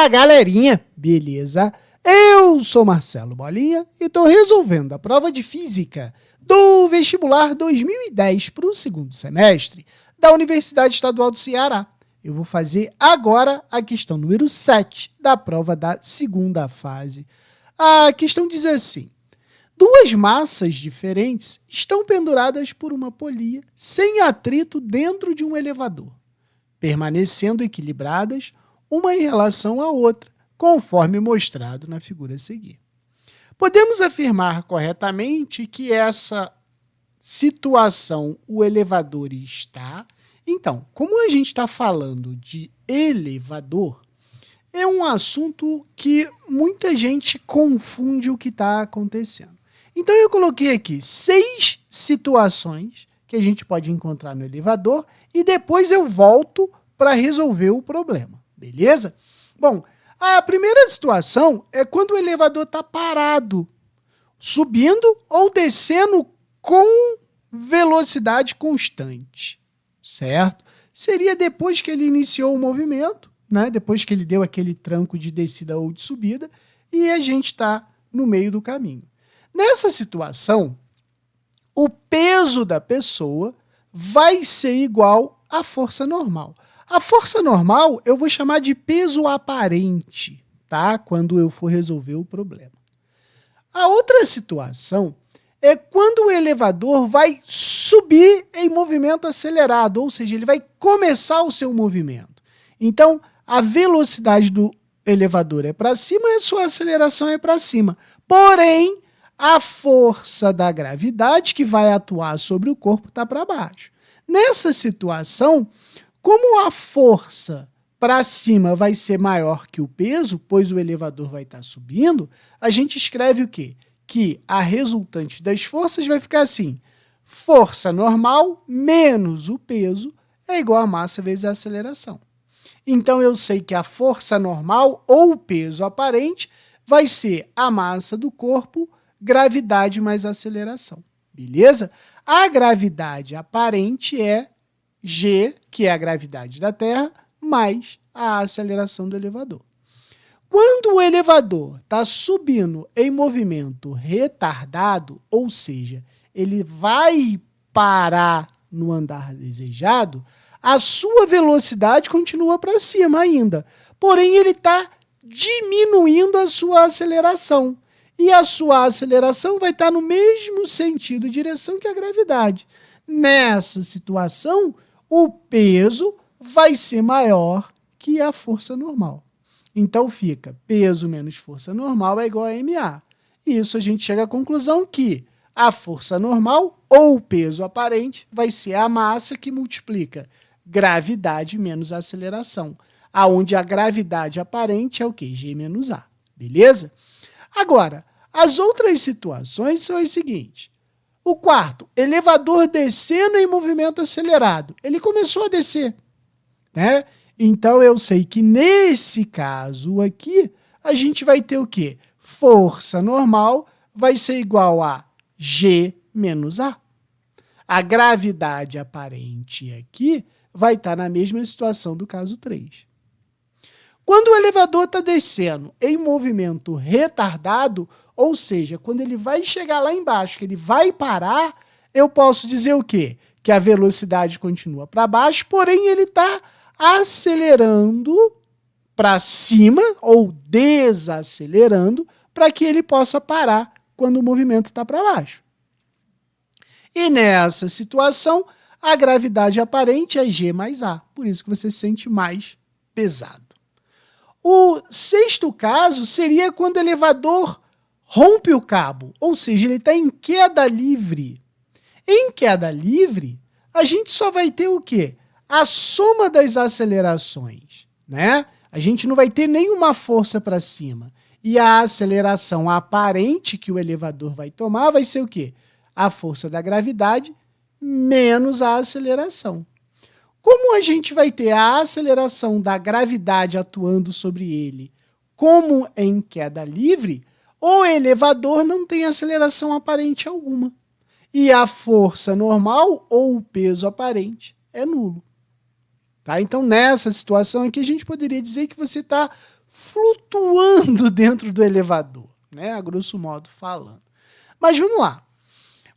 Fala, galerinha, beleza? Eu sou Marcelo Bolinha e estou resolvendo a prova de Física do Vestibular 2010 para o segundo semestre da Universidade Estadual do Ceará. Eu vou fazer agora a questão número 7 da prova da segunda fase. A questão diz assim: duas massas diferentes estão penduradas por uma polia sem atrito dentro de um elevador, permanecendo equilibradas uma em relação à outra, conforme mostrado na figura a seguir. Podemos afirmar corretamente que essa situação o elevador está. Então, como a gente está falando de elevador, é um assunto que muita gente confunde o que está acontecendo. Então, eu coloquei aqui 6 situações que a gente pode encontrar no elevador e depois eu volto para resolver o problema, beleza? Bom, a primeira situação é quando o elevador está parado, subindo ou descendo com velocidade constante, certo? Seria depois que ele iniciou o movimento, né? Depois que ele deu aquele tranco de descida ou de subida, e a gente está no meio do caminho. Nessa situação, o peso da pessoa vai ser igual à força normal. A força normal eu vou chamar de peso aparente, tá? Quando eu for resolver o problema. A outra situação é quando o elevador vai subir em movimento acelerado, ou seja, ele vai começar o seu movimento. Então, a velocidade do elevador é para cima e a sua aceleração é para cima. Porém, a força da gravidade que vai atuar sobre o corpo está para baixo. Nessa situação, como a força para cima vai ser maior que o peso, pois o elevador vai estar subindo, a gente escreve o quê? Que a resultante das forças vai ficar assim: força normal menos o peso é igual a massa vezes a aceleração. Então, eu sei que a força normal ou o peso aparente vai ser a massa do corpo, gravidade mais aceleração, beleza? A gravidade aparente é G, que é a gravidade da Terra, mais a aceleração do elevador. Quando o elevador está subindo em movimento retardado, ou seja, ele vai parar no andar desejado, a sua velocidade continua para cima ainda. Porém, ele está diminuindo a sua aceleração. E a sua aceleração vai estar no mesmo sentido e direção que a gravidade. Nessa situação, o peso vai ser maior que a força normal. Então fica peso menos força normal é igual a ma. E isso a gente chega à conclusão que a força normal ou peso aparente vai ser a massa que multiplica gravidade menos aceleração, aonde a gravidade aparente é o quê? G menos A, beleza? Agora, as outras situações são as seguintes. O quarto, elevador descendo em movimento acelerado. Ele começou a descer, né? Então, eu sei que nesse caso aqui, a gente vai ter o quê? Força normal vai ser igual a G menos A. A gravidade aparente aqui vai estar na mesma situação do caso 3. Quando o elevador está descendo em movimento retardado, ou seja, quando ele vai chegar lá embaixo, que ele vai parar, eu posso dizer o quê? Que a velocidade continua para baixo, porém ele está acelerando para cima ou desacelerando para que ele possa parar quando o movimento está para baixo. E nessa situação, a gravidade aparente é G mais A, por isso que você se sente mais pesado. O sexto caso seria quando o elevador rompe o cabo, ou seja, ele está em queda livre. Em queda livre, a gente só vai ter o quê? A soma das acelerações, né? A gente não vai ter nenhuma força para cima. E a aceleração aparente que o elevador vai tomar vai ser o quê? A força da gravidade menos a aceleração. Como a gente vai ter a aceleração da gravidade atuando sobre ele como em queda livre, o elevador não tem aceleração aparente alguma. E a força normal ou o peso aparente é nulo. Tá? Então, nessa situação aqui, a gente poderia dizer que você está flutuando dentro do elevador, né? A grosso modo falando. Mas vamos lá.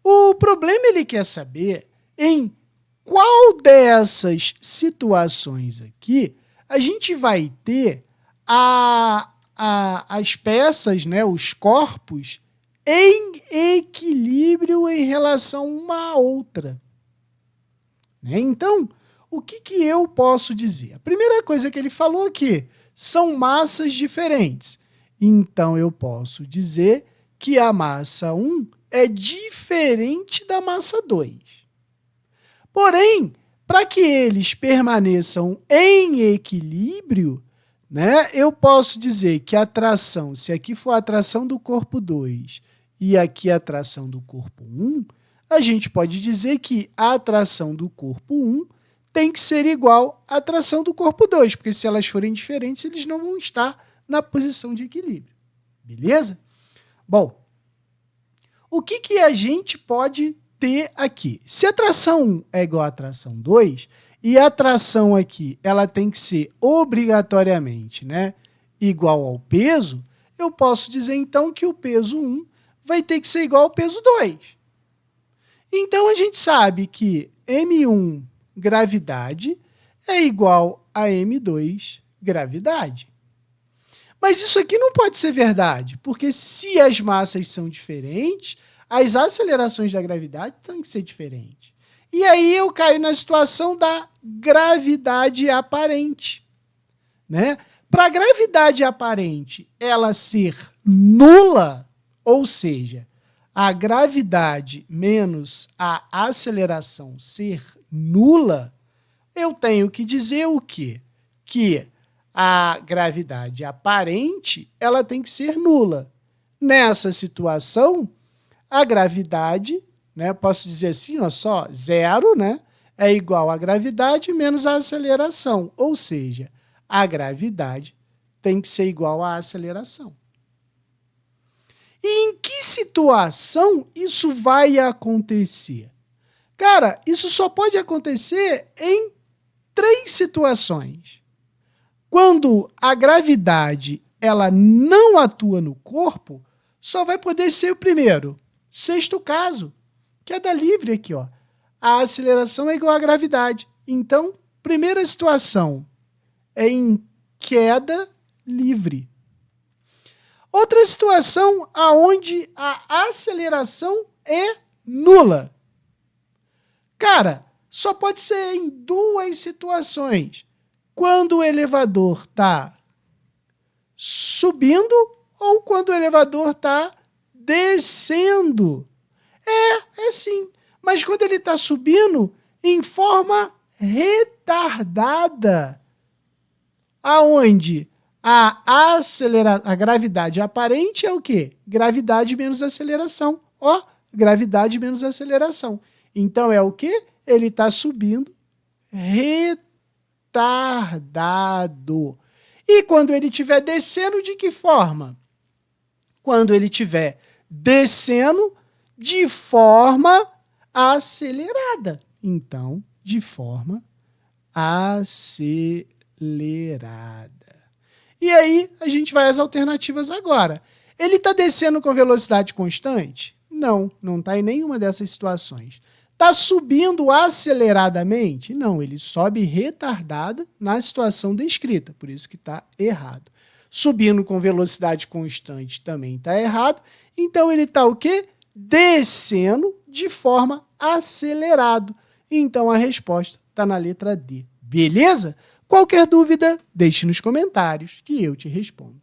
O problema ele quer saber em qual dessas situações aqui a gente vai ter as peças, né, os corpos, em equilíbrio em relação uma à outra. Né? Então, o que eu posso dizer? A primeira coisa que ele falou aqui são massas diferentes. Então, eu posso dizer que a massa 1 é diferente da massa 2. Porém, para que eles permaneçam em equilíbrio, né, eu posso dizer que a tração, se aqui for a tração do corpo 2 e aqui a tração do corpo 1, a gente pode dizer que a tração do corpo 1 tem que ser igual à tração do corpo 2, porque se elas forem diferentes, eles não vão estar na posição de equilíbrio. Beleza? Bom, o que a gente pode ter aqui? Se a tração 1 é igual à tração 2, e a tração aqui ela tem que ser obrigatoriamente, né, igual ao peso, eu posso dizer então que o peso 1 vai ter que ser igual ao peso 2. Então, a gente sabe que M1, gravidade, é igual a M2, gravidade. Mas isso aqui não pode ser verdade, porque se as massas são diferentes, as acelerações da gravidade têm que ser diferentes. E aí eu caio na situação da gravidade aparente. Né? Para a gravidade aparente ela ser nula, ou seja, a gravidade menos a aceleração ser nula, eu tenho que dizer o quê? Que a gravidade aparente ela tem que ser nula. Nessa situação, a gravidade, né, posso dizer assim, ó, só zero, né, é igual a gravidade menos a aceleração, ou seja, a gravidade tem que ser igual à aceleração. E em que situação isso vai acontecer? Cara, isso só pode acontecer em 3 situações. Quando a gravidade ela não atua no corpo, só vai poder ser o primeiro. 6º caso, queda livre aqui, ó. A aceleração é igual à gravidade. Então, primeira situação é em queda livre. Outra situação aonde a aceleração é nula. Cara, só pode ser em 2 situações. Quando o elevador está subindo ou quando o elevador está descendo. É sim. Mas quando ele está subindo em forma retardada, aonde a gravidade aparente é o quê? Gravidade menos aceleração. Ó, gravidade menos aceleração. Então, é o quê? Ele está subindo retardado. E quando ele estiver descendo, de que forma? Quando ele estiver descendo de forma acelerada. Então, de forma acelerada. E aí, a gente vai às alternativas agora. Ele está descendo com velocidade constante? Não, não está em nenhuma dessas situações. Está subindo aceleradamente? Não, ele sobe retardada na situação descrita, por isso que está errado. Subindo com velocidade constante também está errado, então ele está o quê? Descendo de forma acelerada. Então a resposta está na letra D. Beleza? Qualquer dúvida, deixe nos comentários que eu te respondo.